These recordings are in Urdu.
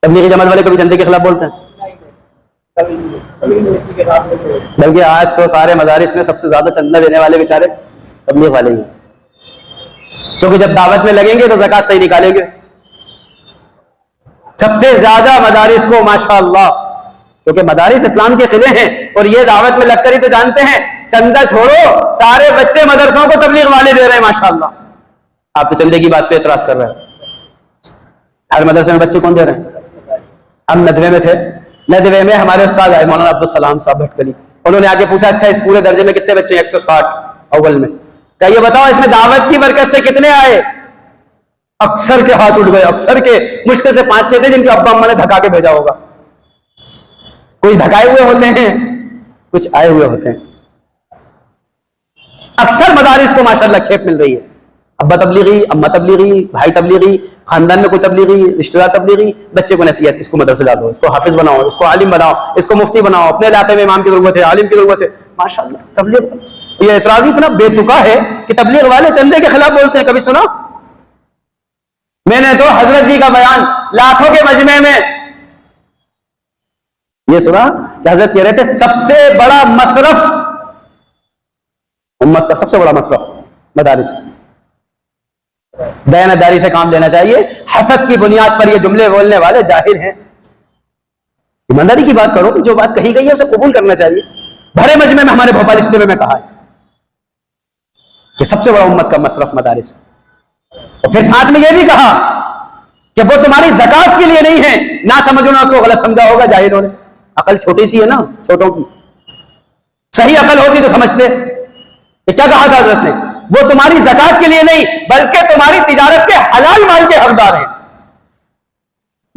تبلیغی جماعت والے کبھی چندے کے خلاف بولتے ہیں؟ بلکہ آج تو سارے مدارس میں سب سے زیادہ چندہ دینے والے بیچارے تبلیغ والے ہی ہیں، کیونکہ جب دعوت میں لگیں گے تو زکوٰۃ صحیح نکالیں گے. سب سے زیادہ مدارس کو ماشاءاللہ، کیونکہ مدارس اسلام کے قلعے ہیں، اور یہ دعوت میں لگ کر ہی تو جانتے ہیں. چندہ چھوڑو، سارے بچے مدرسوں کو تبلیغ والے دے رہے ہیں ماشاءاللہ. آپ تو چندے کی بات پہ اعتراض کر رہے ہیں. ہر مدرسے میں بچے کون دے رہے ہیں؟ ہم ندوے میں تھے، ندوے میں ہمارے استاد آئے مولانا عبدالسلام صاحب بھٹکلی، انہوں نے آ کے پوچھا اچھا اس پورے درجے میں کتنے بچے ہیں؟ 160 اول میں. کہ یہ بتاؤ اس میں دعوت کی برکت سے کتنے آئے؟ اکثر کے ہاتھ اٹھ گئے، اکثر کے. مشکل سے 5-6 تھے جن کے ابا اماں نے دھکا کے بھیجا ہوگا. کچھ دھکائے ہوئے ہوتے ہیں، کچھ آئے ہوئے ہوتے ہیں. اکثر مدارس کو ماشاءاللہ کھیپ مل رہی ہے. ابا تبلیغی، اماں تبلیغی، بھائی تبلیغی، خاندان میں کوئی تبلیغی، رشتہ دار تبلیغی. بچے کو نصیحت، اس کو مدرسے ڈالو، اس کو حافظ بناؤ، اس کو عالم بناؤ، اس کو مفتی بناؤ. اپنے علاقے میں امام کی ضرورت ہے، عالم کی ضرورت ہے. ماشاءاللہ تبلیغ. یہ اعتراض اتنا بے تکا ہے کہ تبلیغ والے چندے کے خلاف بولتے ہیں. کبھی سنا؟ میں نے تو حضرت جی کا بیان لاکھوں کے مجمع میں یہ سنا کہ حضرت کہہ رہے تھے سب سے بڑا مصرف، امت کا سب سے بڑا مصرف مدارس. دیانتداری سے کام لینا چاہیے. حسد کی بنیاد پر یہ جملے بولنے والے جاہل ہیں. ایمانداری کی بات کرو، جو بات کہی گئی ہے اسے قبول کرنا چاہیے. بھرے مجمع میں ہمارے بھوپال اجتماع میں کہا ہے کہ سب سے بڑا امت کا مصرف مدارس. اور پھر ساتھ میں یہ بھی کہا کہ وہ تمہاری زکوٰۃ کے لیے نہیں ہے. نہ سمجھنا، اس کو غلط سمجھا ہوگا جاہلوں نے. عقل چھوٹی سی ہے نا، چھوٹوں کی. صحیح عقل ہوتی تو سمجھتے. کہ کیا کہا تھا حضرت نے؟ وہ تمہاری زکوٰۃ کے لیے نہیں بلکہ تمہاری تجارت کے حلال مال کے حقدار ہیں.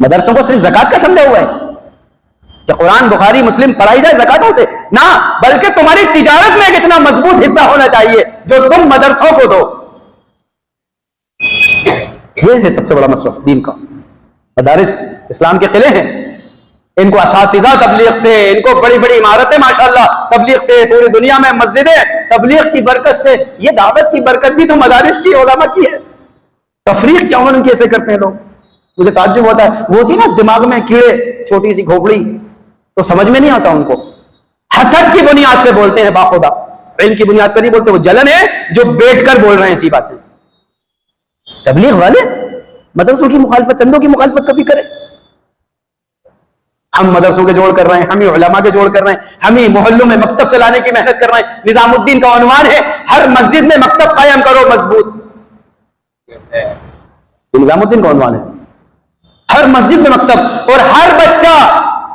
مدرسوں کو صرف زکوٰۃ کا سمجھا ہوا ہے کہ قرآن بخاری مسلم پڑھائی جائے زکوٰۃوں سے؟ نہ، بلکہ تمہاری تجارت میں ایک اتنا مضبوط حصہ ہونا چاہیے جو تم مدرسوں کو دو. یہ ہے سب سے بڑا مصرف دین کا. مدارس اسلام کے قلعے ہیں. ان کو اساتذہ تبلیغ سے، ان کو بڑی بڑی عمارتیں ماشاءاللہ تبلیغ سے، پوری دنیا میں مسجدیں تبلیغ کی برکت سے. یہ دعوت کی برکت بھی تو مدارس کی، علماء کی ہے. تفریق کیا ان کیسے کرتے ہیں لوگ؟ مجھے تعجب ہوتا ہے. وہ تھی نا دماغ میں کیڑے، چھوٹی سی کھوپڑی، تو سمجھ میں نہیں آتا ان کو. حسد کی بنیاد پہ بولتے ہیں باخدا، علم کی بنیاد پہ نہیں بولتے. وہ جلن ہے جو بیٹھ کر بول رہے ہیں ایسی باتیں. تبلیغ والے مدرسوں کی مخالفت، چندوں کی مخالفت کبھی کرے؟ ہم مدرسوں کے جوڑ کر رہے ہیں، ہم ہی علماء کے جوڑ کر رہے ہیں، ہم ہی محلوں میں مکتب چلانے کی محنت کر رہے ہیں. نظام الدین کا عنوان ہے ہر مسجد میں مکتب قائم کرو مضبوط. نظام الدین کا عنوان ہے ہر مسجد میں مکتب. اور ہر بچہ،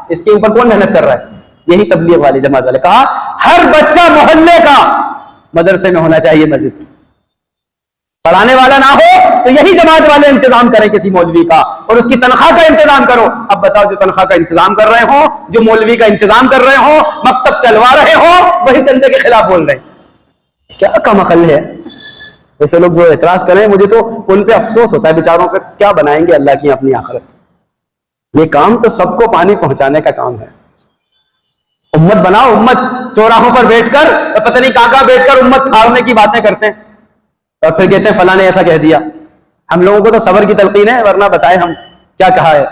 اس کے اوپر کون محنت کر رہا ہے؟ یہی تبلیغ والی جماعت والے. کہا ہر بچہ محلے کا مدرسے میں ہونا چاہیے مسجد. پڑھانے والا نہ ہو تو یہی جماعت والے انتظام کریں کسی مولوی کا، اور اس کی تنخواہ کا انتظام کرو. اب بتاؤ، جو تنخواہ کا انتظام کر رہے ہوں، جو مولوی کا انتظام کر رہے ہوں، مکتب چلوا رہے ہوں، وہی چندے کے خلاف بول رہے ہیں. کیا کم عقل ہے ایسے لوگ جو اعتراض کریں. مجھے تو ان پہ افسوس ہوتا ہے بیچاروں پہ. کیا بنائیں گے اللہ کی اپنی آخرت؟ یہ کام تو سب کو پانی پہنچانے کا کام ہے. امت بناؤ. امت چوراہوں پر بیٹھ کر، پتہ نہیں کہاں بیٹھ کر امت پھاڑنے کی باتیں کرتے ہیں اور پھر کہتے ہیں فلاں نے ایسا کہہ دیا. ہم لوگوں کو تو صبر کی تلقین ہے، ورنہ بتائیں ہم کیا کہا ہے.